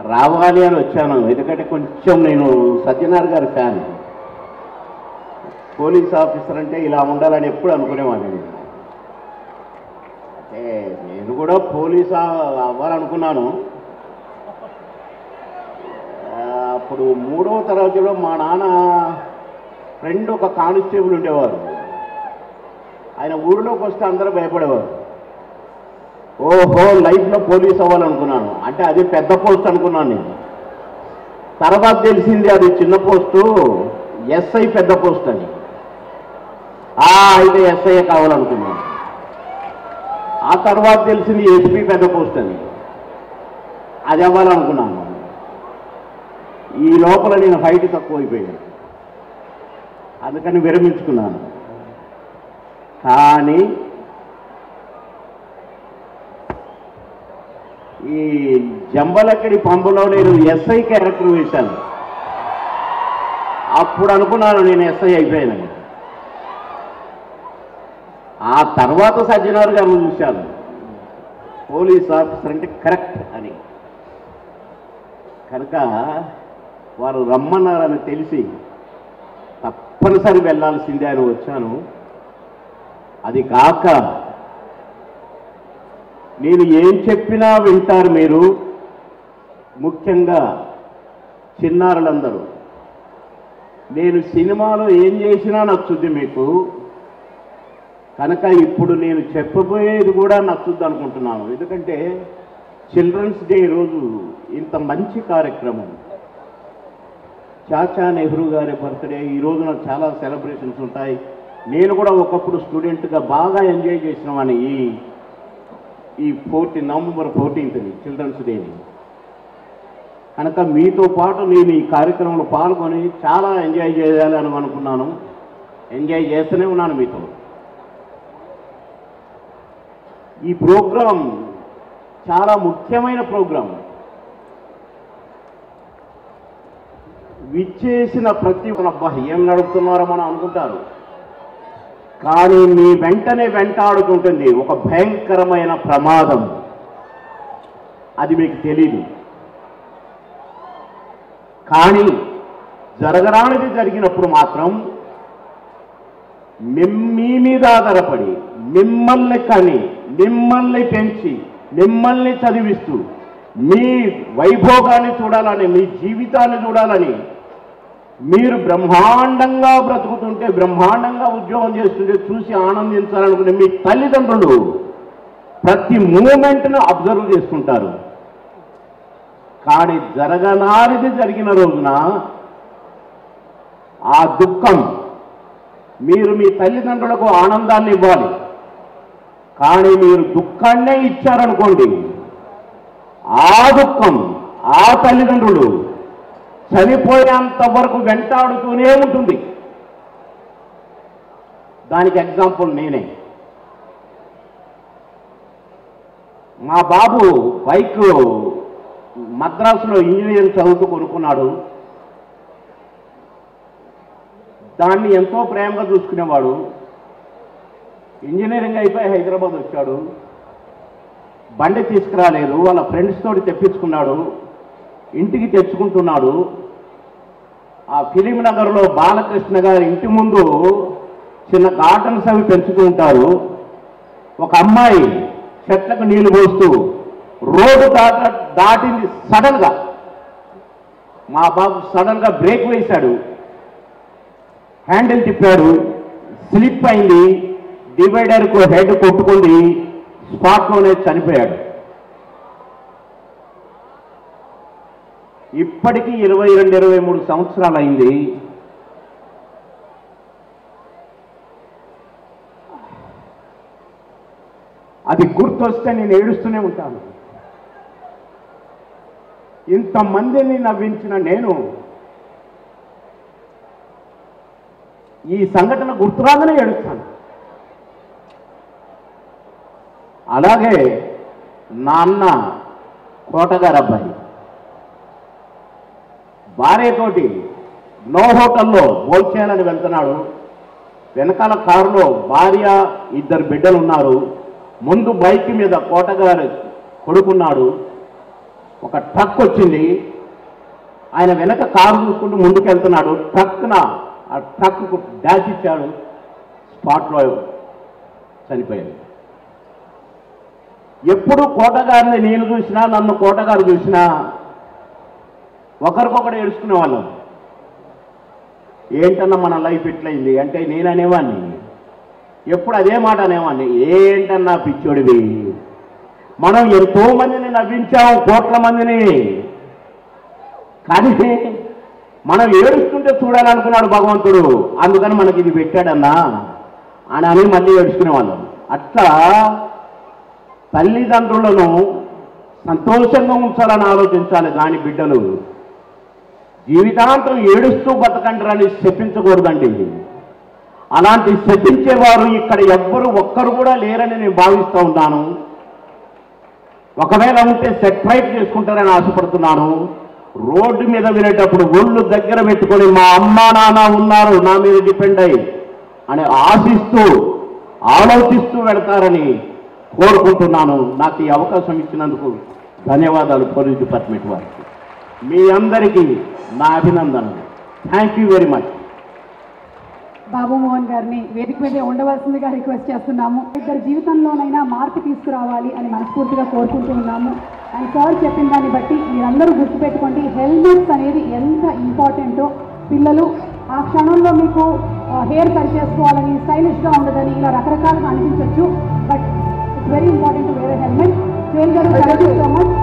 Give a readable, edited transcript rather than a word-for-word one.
రావాలి అని వచ్చాను. ఎందుకంటే కొంచెం నేను సత్యనారాయణ గారి ఫ్యాన్. పోలీస్ ఆఫీసర్ అంటే ఇలా ఉండాలని ఎప్పుడు అనుకునేవాడిని. అంటే నేను కూడా పోలీస్ అవ్వాలనుకున్నాను. అప్పుడు 3వ తరగతిలో మా నాన్న ఫ్రెండ్ ఒక కానిస్టేబుల్ ఉండేవారు. ఆయన ఊరిలోకి వస్తే అందరూ భయపడేవారు. ఓహో, లైఫ్లో పోలీస్ అవ్వాలనుకున్నాను. అంటే అది పెద్ద పోస్ట్ అనుకున్నాను నేను. తర్వాత తెలిసింది అది చిన్న పోస్టు, ఎస్ఐ పెద్ద పోస్ట్ అని. అయితే ఎస్ఐ కావాలనుకున్నాను. ఆ తర్వాత తెలిసింది ఎస్పీ పెద్ద పోస్ట్ అని. అది అవ్వాలనుకున్నాను. ఈ లోపల నేను హైట్ తక్కువైపోయాను, అందుకని విరమించుకున్నాను. కానీ ఈ జంబలక్కడి పంపులో నేను ఎస్ఐ క్యారెక్టర్ వేశాను. అప్పుడు అనుకున్నాను నేను ఎస్ఐ అయిపోయానని. ఆ తర్వాత సజ్జనార్ గారు చూశాను, పోలీస్ ఆఫీసర్ అంటే కరెక్ట్ అని. కనుక వారు రమ్మన్నారని తెలిసి తప్పనిసరి వెళ్ళాల్సిందే అని వచ్చాను. అది కాక నేను ఏం చెప్పినా వింటారు మీరు, ముఖ్యంగా చిన్నారులందరూ. నేను సినిమాలో ఏం చేసినా నచ్చుద్ది మీకు. కనుక ఇప్పుడు నేను చెప్పబోయేది కూడా నచ్చుద్ది అనుకుంటున్నాను. ఎందుకంటే చిల్డ్రన్స్ డే రోజు ఇంత మంచి కార్యక్రమం, చాచా నెహ్రూ గారి బర్త్డే, ఈ రోజున చాలా సెలబ్రేషన్స్ ఉంటాయి. నేను కూడా ఒకప్పుడు స్టూడెంట్గా బాగా ఎంజాయ్ చేసినవాడిని ఈ నవంబర్ 14th చిల్డ్రన్స్ డేని. కనుక మీతో పాటు నేను ఈ కార్యక్రమంలో పాల్గొని చాలా ఎంజాయ్ చేయాలని అనుకున్నాను. ఎంజాయ్ చేస్తూనే ఉన్నాను మీతో. ఈ ప్రోగ్రాం చాలా ముఖ్యమైన ప్రోగ్రాం. విచ్చేసిన ప్రతి అబ్బా ఏం నడుపుతున్నారో మనం అనుకుంటారు, కానీ మీ వెంటనే వెంటాడుతుంటుంది ఒక భయంకరమైన ప్రమాదం. అది మీకు తెలియదు. కానీ జరగరానిది జరిగినప్పుడు మాత్రం మీ మీద ఆధారపడి మిమ్మల్ని కని, మిమ్మల్ని పెంచి, మిమ్మల్ని చదివిస్తూ, మీ వైభోగాన్ని చూడాలని, మీ జీవితాన్ని చూడాలని, మీరు బ్రహ్మాండంగా బ్రతుకుతుంటే, బ్రహ్మాండంగా ఉద్యోగం చేస్తుంటే చూసి ఆనందించాలనుకునే మీ తల్లిదండ్రులు ప్రతి మూమెంట్ను అబ్జర్వ్ చేసుకుంటారు. కానీ జరగనారిది జరిగిన రోజున ఆ దుఃఖం, మీరు మీ తల్లిదండ్రులకు ఆనందాన్ని ఇవ్వాలి, కానీ మీరు దుఃఖాన్నే ఇచ్చారనుకోండి, ఆ దుఃఖం ఆ తల్లిదండ్రులు చనిపోయేంత వరకు వెంటాడుతూనే ఉంటుంది. దానికి ఎగ్జాంపుల్ నేనే. మా బాబు బైక్ మద్రాసులో ఇంజనీరింగ్ చదువుతూ కొనుక్కున్నాడు. దాన్ని ఎంతో ప్రేమగా చూసుకునేవాడు. ఇంజనీరింగ్ అయిపోయి హైదరాబాద్ వచ్చాడు. బండి తీసుకురాలేదు, వాళ్ళ ఫ్రెండ్స్ తోటి తెప్పించుకున్నాడు. ఇంటికి తెచ్చుకుంటున్నాడు. ఆ ఫిలిం నగర్లో బాలకృష్ణ గారి ఇంటి ముందు చిన్న గార్డెన్స్ అవి పెంచుతూ ఉంటారు. ఒక అమ్మాయి చెట్లకు నీళ్లు పోస్తూ రోడ్డు దాటింది. సడన్గా మా బాబు సడన్గా బ్రేక్ వేశాడు, హ్యాండిల్ తిప్పాడు, స్లిప్ అయింది, డివైడర్కు హెడ్ కొట్టుకుంది, స్పాట్లోనే చనిపోయాడు. ఇప్పటికీ 22-23 సంవత్సరాలు అయింది. అది గుర్తొస్తే నేను ఏడుస్తూనే ఉంటాను. ఇంతమందిని నవ్వించిన నేను ఈ సంఘటన గుర్తురాగానే ఏడుస్తాను. అలాగే నాన్న కోటగారు అబ్బాయి భార్యతోటి నో హోటల్లో భోజనాలని వెళ్తున్నాడు. వెనకాల కారులో భార్య, 2 బిడ్డలు ఉన్నారు. ముందు బైక్ మీద కోటగారు కొడుకున్నాడు. ఒక ట్రక్ వచ్చింది. ఆయన వెనక కారు చూసుకుంటూ ముందుకు వెళ్తున్నాడు. ట్రక్న ఆ ట్రక్కు డాష్ ఇచ్చాడు. స్పాట్లో చనిపోయాడు. ఎప్పుడు కోటగారిని నేను చూసినా, నన్ను కోటగారు చూసినా ఒకరికొకరు ఏడుచుకునే వాళ్ళం. ఏంటన్నా మన లైఫ్ ఎట్లయింది అంటే నేను అనేవాడిని, ఎప్పుడు అదే మాట అనేవాడిని, ఏంటన్నా పిచ్చోడివి, మనం ఎంతో మందిని నవ్వించాం, కోట్ల మందిని, కానీ మనం ఏడుస్తుంటే చూడాలనుకున్నాడు భగవంతుడు, అందుకని మనకి ఇది పెట్టాడన్నా అని మళ్ళీ ఏడుచుకునేవాళ్ళం. అట్లా తల్లిదండ్రులను సంతోషంగా ఉంచాలని ఆలోచించాలి. దాని బిడ్డలు జీవితాంతం ఏడుస్తూ బతకంటారని శపించకూడదండి. అలాంటి శపించేవారు ఇక్కడ ఎవ్వరు ఒక్కరు కూడా లేరని నేను భావిస్తూ ఉన్నాను. ఒకవేళ ఉంటే సెటిలైట్ చేసుకుంటారని ఆశపడుతున్నాను. రోడ్డు మీద వినేటప్పుడు ఒళ్ళు దగ్గర పెట్టుకొని మా అమ్మా నాన్న ఉన్నారు నా మీద డిపెండ్ అయ్యి అని ఆశిస్తూ ఆలోచిస్తూ వెళతారని కోరుకుంటున్నాను. నాకు ఈ అవకాశం ఇచ్చినందుకు ధన్యవాదాలు పోలీస్ డిపార్ట్మెంట్ వారికి. మీ అందరికీ నా అభినందనలు. Thank you very much. Babu Mohan గారిని వేదిక మీద ఉండవలసిందిగా రిక్వెస్ట్ చేస్తున్నాము. ఇద్దరి జీవితంలోనైనా మార్పు తీసుకురావాలి అని మనస్ఫూర్తిగా కోరుకుంటూ ఉన్నాము. అండ్ సార్ చెప్పిన దాన్ని బట్టి మీరందరూ గుర్తుపెట్టుకోండి, హెల్మెట్స్ అనేది ఎంత ఇంపార్టెంటో. పిల్లలు ఆ క్షణంలో మీకు హెయిర్ కట్ చేసుకోవాలని, స్టైలిష్గా ఉండదని ఇలా రకరకాలుగా అనిపించవచ్చు, but it's very important to wear helmet. Thank you so much.